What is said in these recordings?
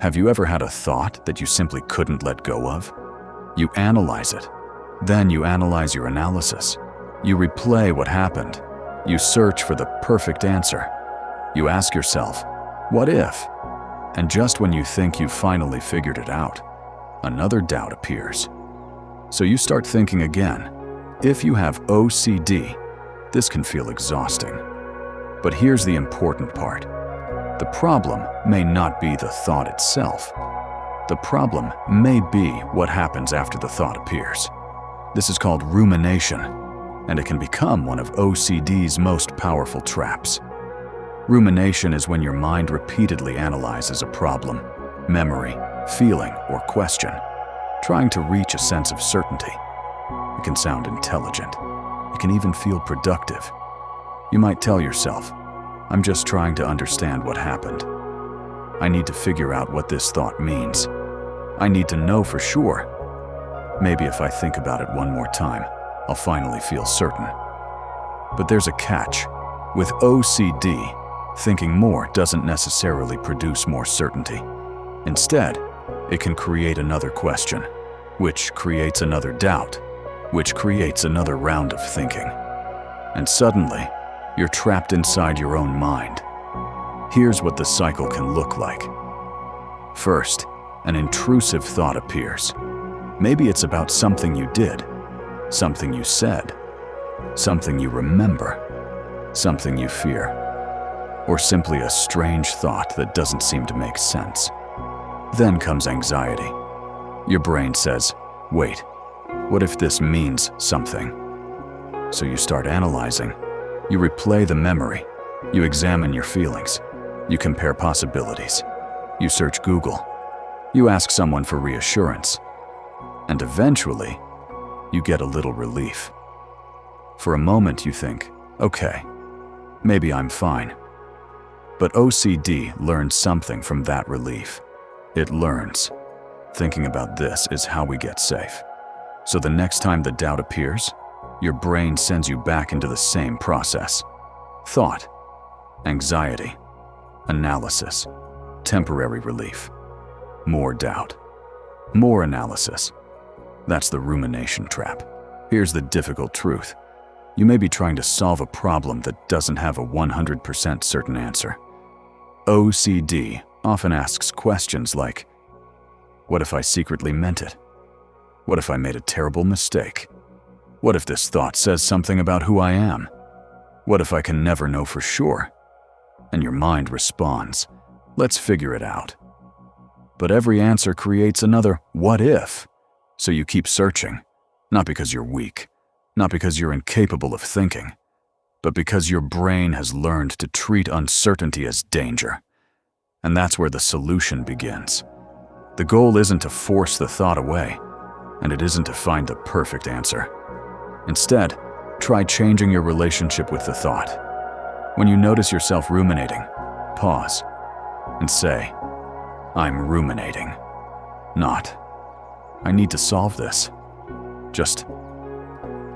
Have you ever had a thought that you simply couldn't let go of? You analyze it. Then you analyze your analysis. You replay what happened. You search for the perfect answer. You ask yourself, what if? And just when you think you've finally figured it out, another doubt appears. So you start thinking again. If you have OCD, this can feel exhausting. But here's the important part. The problem may not be the thought itself. The problem may be what happens after the thought appears. This is called rumination, and it can become one of OCD's most powerful traps. Rumination is when your mind repeatedly analyzes a problem, memory, feeling, or question, trying to reach a sense of certainty. It can sound intelligent. It can even feel productive. You might tell yourself, I'm just trying to understand what happened. I need to figure out what this thought means. I need to know for sure. Maybe if I think about it one more time, I'll finally feel certain. But there's a catch. With OCD, thinking more doesn't necessarily produce more certainty. Instead, it can create another question, which creates another doubt, which creates another round of thinking. And suddenly, you're trapped inside your own mind. Here's what the cycle can look like. First, an intrusive thought appears. Maybe it's about something you did, something you said, something you remember, something you fear, or simply a strange thought that doesn't seem to make sense. Then comes anxiety. Your brain says, wait, what if this means something? So you start analyzing. You replay the memory. You examine your feelings. You compare possibilities. You search Google. You ask someone for reassurance. And eventually, you get a little relief. For a moment you think, okay, maybe I'm fine. But OCD learns something from that relief. It learns, thinking about this is how we get safe. So the next time the doubt appears, your brain sends you back into the same process. Thought, anxiety, analysis, temporary relief, more doubt, more analysis. That's the rumination trap. Here's the difficult truth. You may be trying to solve a problem that doesn't have a 100% certain answer. OCD often asks questions like, what if I secretly meant it? What if I made a terrible mistake? What if this thought says something about who I am? What if I can never know for sure? And your mind responds, let's figure it out. But every answer creates another what if. So you keep searching, not because you're weak, not because you're incapable of thinking, but because your brain has learned to treat uncertainty as danger. And that's where the solution begins. The goal isn't to force the thought away, and it isn't to find the perfect answer. Instead, try changing your relationship with the thought. When you notice yourself ruminating, pause and say, I'm ruminating, not, I need to solve this. Just,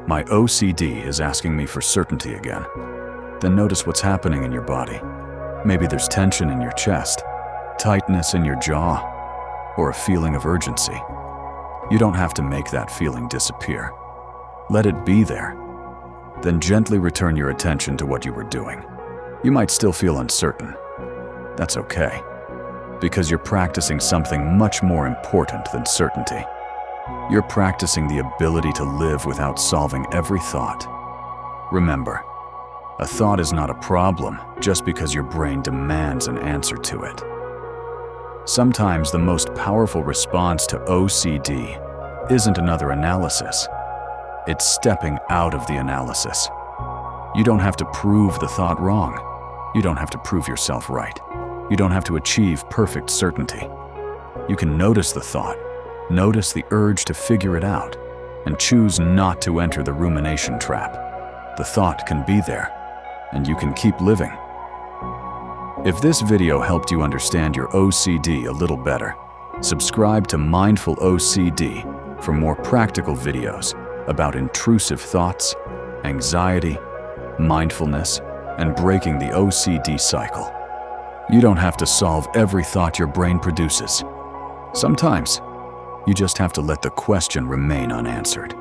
my OCD is asking me for certainty again. Then notice what's happening in your body. Maybe there's tension in your chest, tightness in your jaw, or a feeling of urgency. You don't have to make that feeling disappear. Let it be there. Then gently return your attention to what you were doing. You might still feel uncertain. That's okay, because you're practicing something much more important than certainty. You're practicing the ability to live without solving every thought. Remember, a thought is not a problem just because your brain demands an answer to it. Sometimes the most powerful response to OCD isn't another analysis. It's stepping out of the analysis. You don't have to prove the thought wrong. You don't have to prove yourself right. You don't have to achieve perfect certainty. You can notice the thought, notice the urge to figure it out, and choose not to enter the rumination trap. The thought can be there, and you can keep living. If this video helped you understand your OCD a little better, subscribe to Mindful OCD for more practical videos about intrusive thoughts, anxiety, mindfulness, and breaking the OCD cycle. You don't have to solve every thought your brain produces. Sometimes, you just have to let the question remain unanswered.